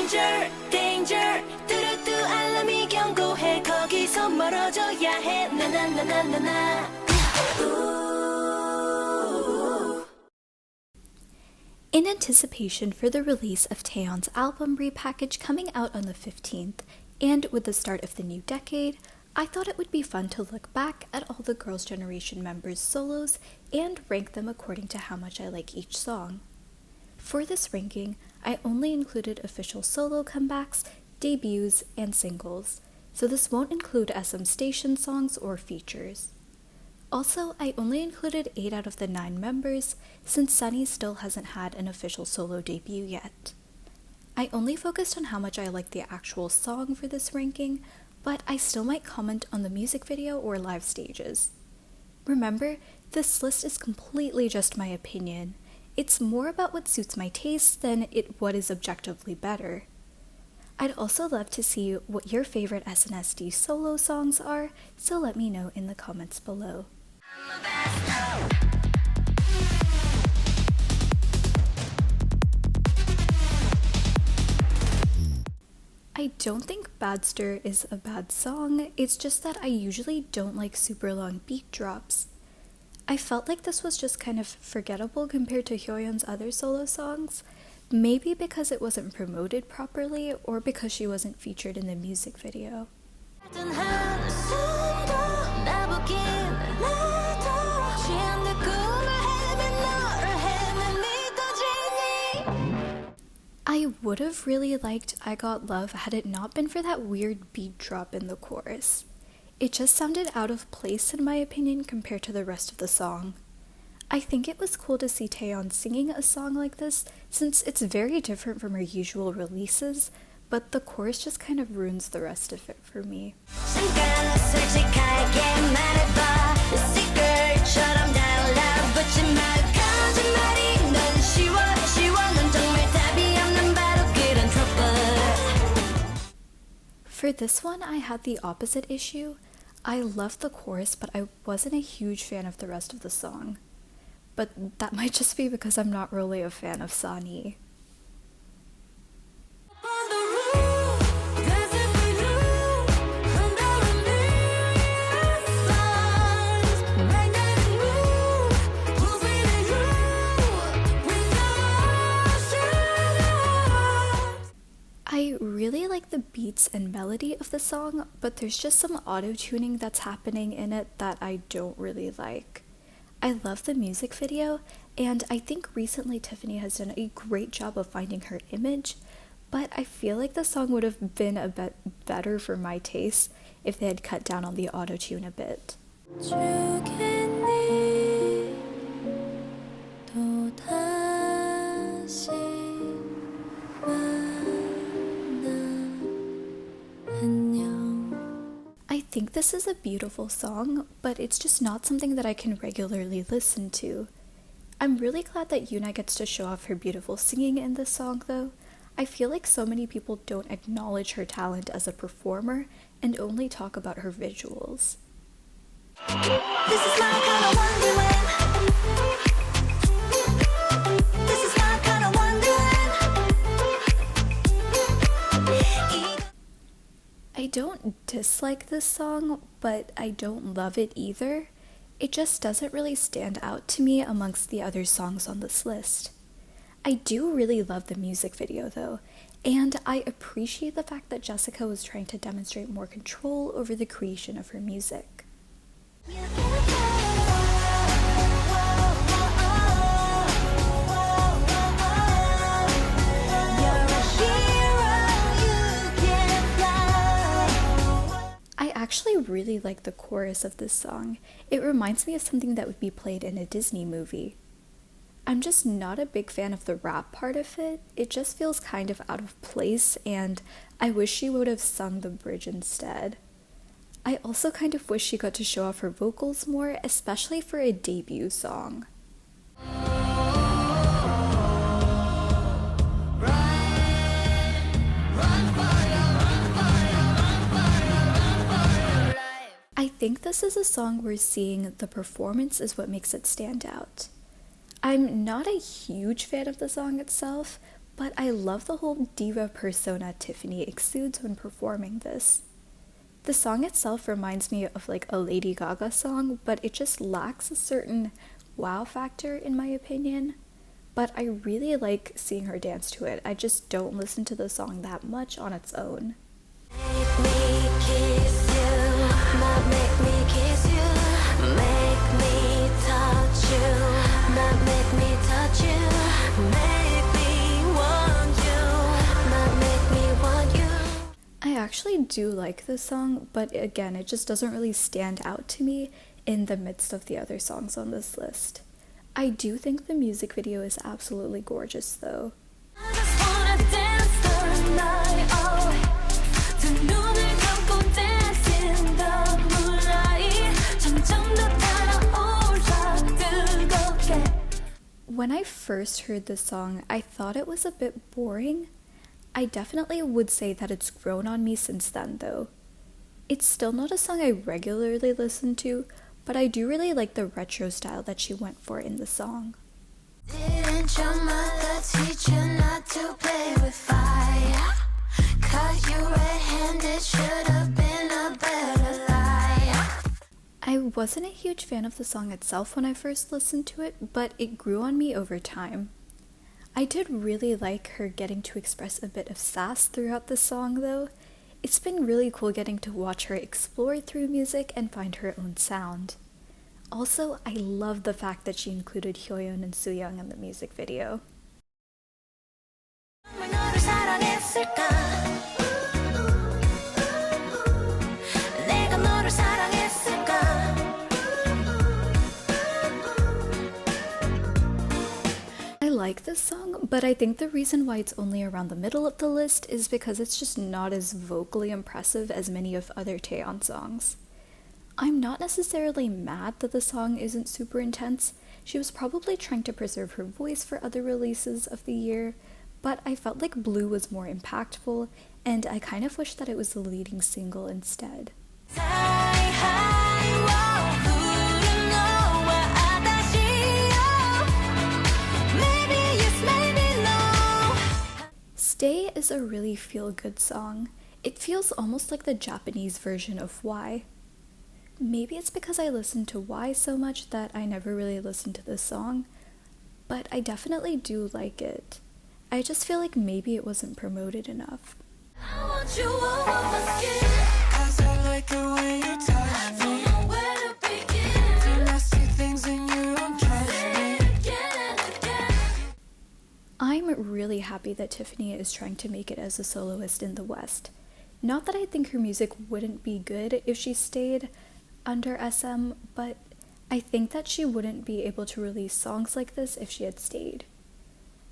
danger danger 뚜루뚜 알람이 경고해 거기서 멀어져야 해 나나나나나나 In anticipation for the release of Taeyeon's album Repackage coming out on the 15th, and with the start of the new decade, I thought it would be fun to look back at all the Girls' Generation members' solos and rank them according to how much I like each song. For this ranking, I only included official solo comebacks, debuts, and singles, so this won't include SM Station songs or features. Also, I only included 8 out of the 9 members, since Sunny still hasn't had an official solo debut yet. I only focused on how much I liked the actual song for this ranking, but I still might comment on the music video or live stages. Remember, this list is completely just my opinion. It's more about what suits my taste than what is objectively better. I'd also love to see what your favorite SNSD solo songs are, so let me know in the comments below. I don't think Badster is a bad song, it's just that I usually don't like super long beat drops. I felt like this was just kind of forgettable compared to Hyoyeon's other solo songs, maybe because it wasn't promoted properly or because she wasn't featured in the music video. I would have really liked I Got Love had it not been for that weird beat drop in the chorus. It just sounded out of place in my opinion compared to the rest of the song. I think it was cool to see Taeyeon singing a song like this since it's very different from her usual releases, but the chorus just kind of ruins the rest of it for me. For this one, I had the opposite issue. I loved the chorus, but I wasn't a huge fan of the rest of the song. But that might just be because I'm not really a fan of Sunny. I really like the beats and melody of the song, but there's just some auto-tuning that's happening in it that I don't really like. I love the music video, and I think recently Tiffany has done a great job of finding her image, but I feel like the song would have been a bit better for my taste if they had cut down on the auto-tune a bit. I think this is a beautiful song, but it's just not something that I can regularly listen to. I'm really glad that YoonA gets to show off her beautiful singing in this song though. I feel like so many people don't acknowledge her talent as a performer and only talk about her visuals. This is my kind of Wonderland. This is my kind of Wonderland. I don't dislike this song, but I don't love it either. It just doesn't really stand out to me amongst the other songs on this list. I do really love the music video though, and I appreciate the fact that Jessica was trying to demonstrate more control over the creation of her music. I actually really like the chorus of this song. It reminds me of something that would be played in a Disney movie. I'm just not a big fan of the rap part of it. It just feels kind of out of place, and I wish she would have sung the bridge instead. I also kind of wish she got to show off her vocals more, especially for a debut song. I think this is a song where seeing the performance is what makes it stand out. I'm not a huge fan of the song itself, but I love the whole diva persona Tiffany exudes when performing this. The song itself reminds me of like a Lady Gaga song, but it just lacks a certain wow factor in my opinion. But I really like seeing her dance to it. I just don't listen to the song that much on its own. Make me kiss you, not make me kiss you. Make me touch you, not make me touch you. Make me want you, not make me want you. I actually do like this song, but again, it just doesn't really stand out to me in the midst of the other songs on this list. I do think the music video is absolutely gorgeous though. I just wanna dance the night away. 두 눈을 감고 dance in the moonlight. 점점 더 달아올라 뜨겁게. When I first heard this song, I thought it was a bit boring. I definitely would say that it's grown on me since then though. It's still not a song I regularly listen to, but I do really like the retro style that she went for in the song. Didn't your mother teach you not to play with fire? Caught you red-handed, should have been a better liar. I wasn't a huge fan of the song itself when I first listened to it, but it grew on me over time. I did really like her getting to express a bit of sass throughout the song though. It's been really cool getting to watch her explore through music and find her own sound. Also, I love the fact that she included Hyoyeon and Sooyoung in the music video. 정말 너를 사랑했을까? 내가 너를 사랑했을까? I like this song, but I think the reason why it's only around the middle of the list is because it's just not as vocally impressive as many of other Taeyeon songs. I'm not necessarily mad that the song isn't super intense. She was probably trying to preserve her voice for other releases of the year, but I felt like Blue was more impactful, and I kind of wish that it was the leading single instead. Stay is a really feel-good song. It feels almost like the Japanese version of Y. Maybe it's because I listened to Y so much that I never really listened to this song, but I definitely do like it. I just feel like maybe it wasn't promoted enough. I want you all on my skin. 'Cause I like the way you touch me. I don't know where to begin. Do nasty things and you don't trust me. Again and again. I'm really happy that Tiffany is trying to make it as a soloist in the West. Not that I think her music wouldn't be good if she stayed under SM, but I think that she wouldn't be able to release songs like this if she had stayed.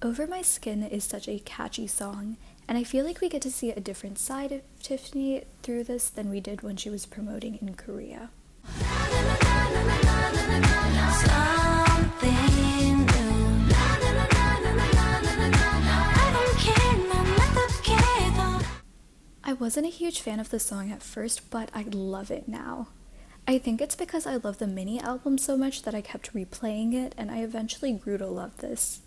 Over My Skin is such a catchy song, and I feel like we get to see a different side of Tiffany through this than we did when she was promoting in Korea. Something new. I don't care, 난 어떡해 더. I wasn't a huge fan of the song at first, but I love it now. I think it's because I love the mini album so much that I kept replaying it, and I eventually grew to love this.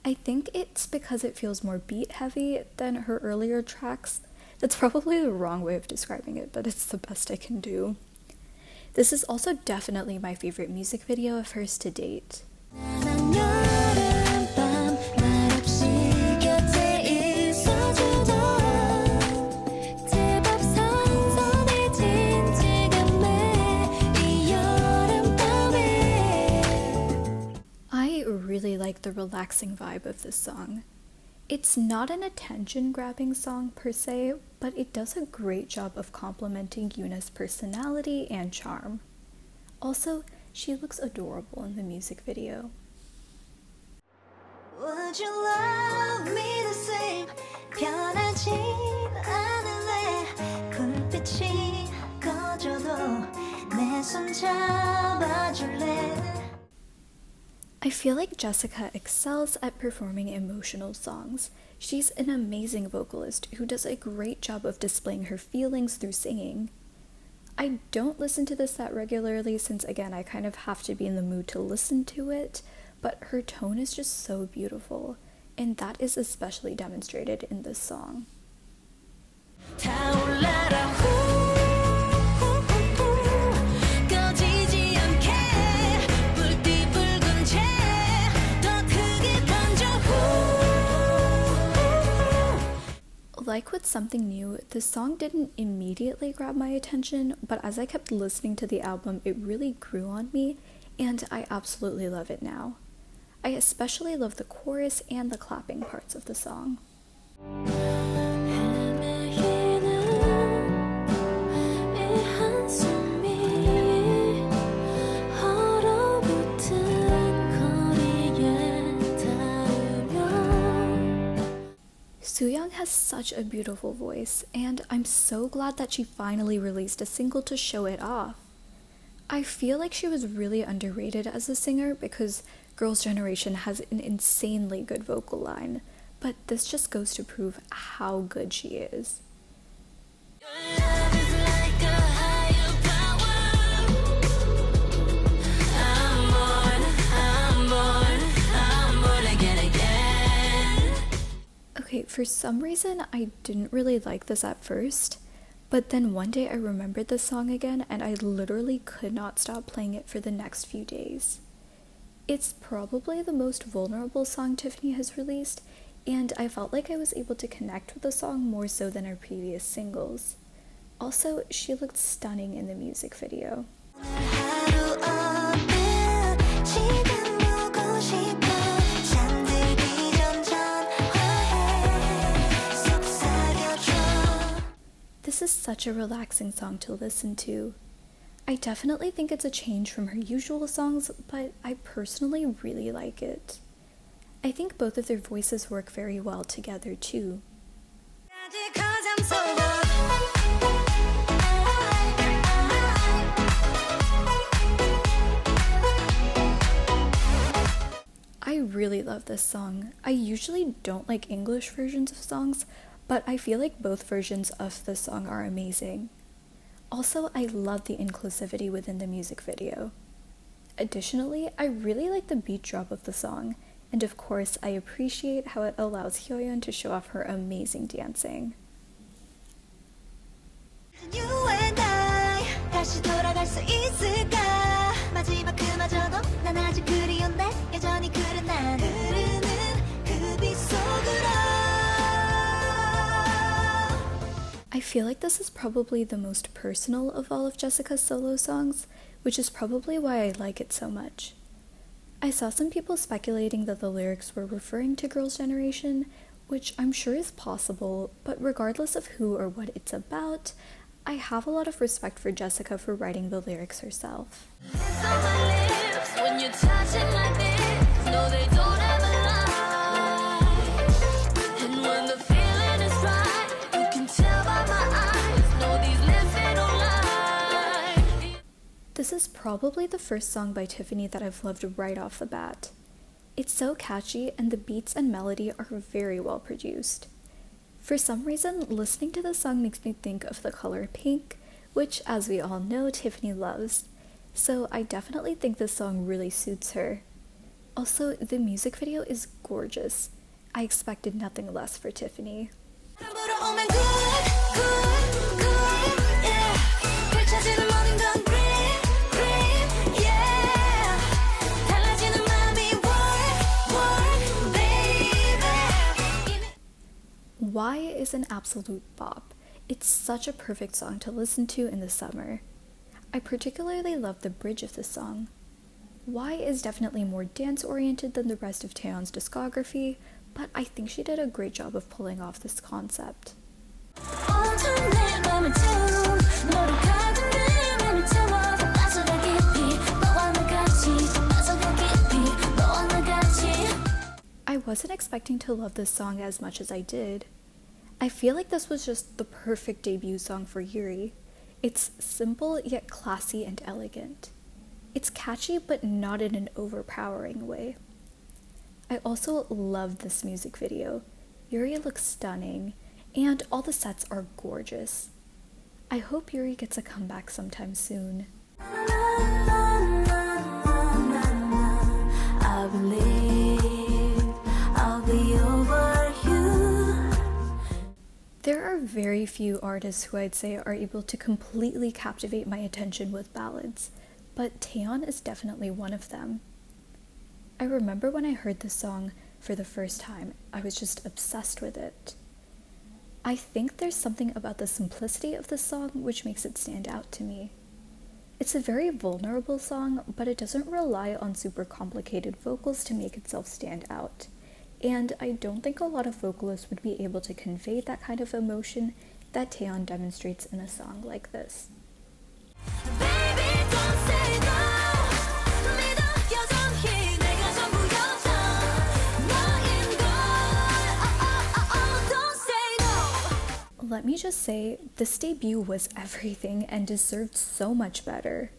I think it's because it feels more beat heavy than her earlier tracks. That's probably the wrong way of describing it, but it's the best I can do. This is also definitely my favorite music video of hers to date. 난 여름밤 말없이 곁에 있어줘도 제법 선선해진 지금의 이 여름밤에. I really like the relaxing vibe of this song. It's not an attention-grabbing song per se, but it does a great job of complementing YoonA's personality and charm. Also, she looks adorable in the music video. Would you love me the same? 변하진 않을래. 불빛이 꺼져도 내 손 잡아줄래. I feel like Jessica excels at performing emotional songs. She's an amazing vocalist who does a great job of displaying her feelings through singing. I don't listen to this that regularly since, again, I kind of have to be in the mood to listen to it, but her tone is just so beautiful. and that is especially demonstrated in this song. Like with Something New, the song didn't immediately grab my attention, but as I kept listening to the album, it really grew on me, and I absolutely love it now. I especially love the chorus and the clapping parts of the song. Sooyoung has such a beautiful voice, and I'm so glad that she finally released a single to show it off. I feel like she was really underrated as a singer because Girls' Generation has an insanely good vocal line, but this just goes to prove how good she is. Okay, for some reason I didn't really like this at first, but then one day I remembered this song again and I literally could not stop playing it for the next few days. It's probably the most vulnerable song Tiffany has released, and I felt like I was able to connect with the song more so than her previous singles. Also, she looked stunning in the music video. This is such a relaxing song to listen to. I definitely think it's a change from her usual songs, but I personally really like it. I think both of their voices work very well together too. I really love this song. I usually don't like English versions of songs, but I feel like both versions of the song are amazing. Also, I love the inclusivity within the music video. Additionally, I really like the beat drop of the song, and of course, I appreciate how it allows Hyoyeon to show off her amazing dancing. I feel like this is probably the most personal of all of Jessica's solo songs, which is probably why I like it so much. I saw some people speculating that the lyrics were referring to Girls' Generation, which I'm sure is possible, but regardless of who or what it's about, I have a lot of respect for Jessica for writing the lyrics herself. This is probably the first song by Tiffany that I've loved right off the bat. It's so catchy and the beats and melody are very well produced. For some reason, listening to this song makes me think of the color pink, which, as we all know, Tiffany loves. So I definitely think this song really suits her. Also, the music video is gorgeous. I expected nothing less for Tiffany. Why is an absolute bop. It's such a perfect song to listen to in the summer. I particularly love the bridge of the song. Why is definitely more dance-oriented than the rest of Taeyeon's discography, but I think she did a great job of pulling off this concept. I wasn't expecting to love this song as much as I did. I feel like this was just the perfect debut song for Yuri. It's simple yet classy and elegant. It's catchy but not in an overpowering way. I also love this music video. Yuri looks stunning, and all the sets are gorgeous. I hope Yuri gets a comeback sometime soon. I believe I'll be yours. are very few artists who I'd say are able to completely captivate my attention with ballads, but Taeyeon is definitely one of them. I remember when I heard this song for the first time, I was just obsessed with it. I think there's something about the simplicity of the song which makes it stand out to me. It's a very vulnerable song, but it doesn't rely on super complicated vocals to make itself stand out. And I don't think a lot of vocalists would be able to convey that kind of emotion that Taeyeon demonstrates in a song like this. Baby, don't say no. 믿어 여전히 내가 전부였어. 너인 걸. Don't say no. Let me just say, this debut was everything and deserved so much better.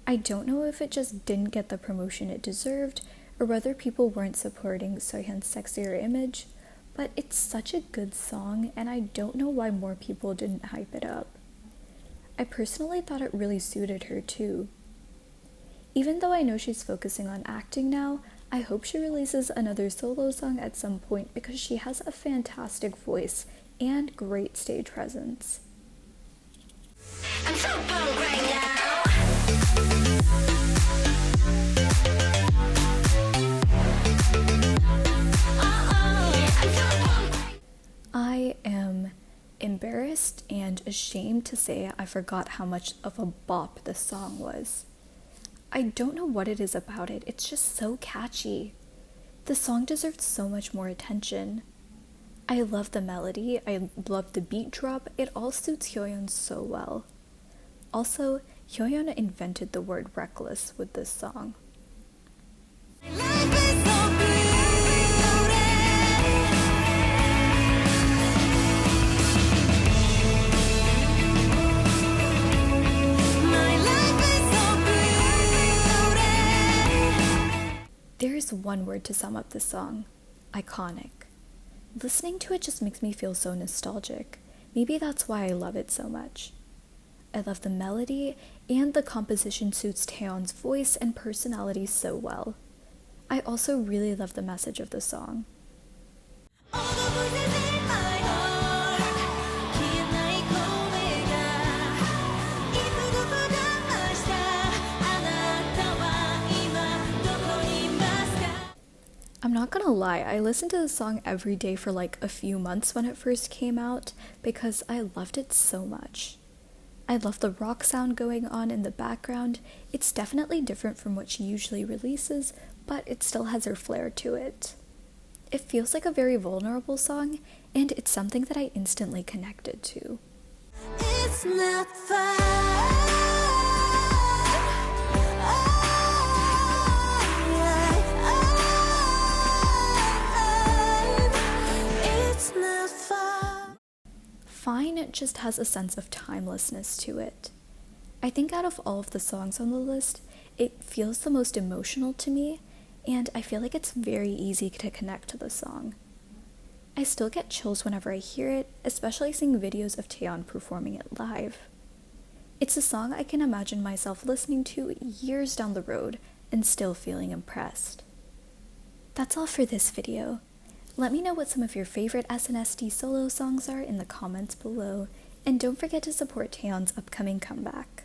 I don't know if it just didn't get the promotion it deserved, or whether people weren't supporting Seohyun's sexier image, but it's such a good song, and I don't know why more people didn't hype it up. I personally thought it really suited her too. Even though I know she's focusing on acting now, I hope she releases another solo song at some point because she has a fantastic voice and great stage presence. I'm so pumped right now. I am embarrassed and ashamed to say I forgot how much of a bop this song was. I don't know what it is about it, it's just so catchy. The song deserved so much more attention. I love the melody, I love the beat drop, it all suits Hyoyeon so well. Also, Hyoyeon invented the word reckless with this song. Life is so There's one word to sum up this song: iconic. Listening to it just makes me feel so nostalgic. Maybe that's why I love it so much. I love the melody, and the composition suits Taeyeon's voice and personality so well. I also really love the message of the song. I'm not gonna lie, I listened to the song every day for like a few months when it first came out because I loved it so much. I love the rock sound going on in the background. It's definitely different from what she usually releases, but it still has her flair to it. It feels like a very vulnerable song, and it's something that I instantly connected to. It's not fun. It's not fun. Fine just has a sense of timelessness to it. I think out of all of the songs on the list, it feels the most emotional to me, and I feel like it's very easy to connect to the song. I still get chills whenever I hear it, especially seeing videos of Taeyeon performing it live. It's a song I can imagine myself listening to years down the road and still feeling impressed. That's all for this video. Let me know what some of your favorite SNSD solo songs are in the comments below, and don't forget to support Taeyeon's upcoming comeback.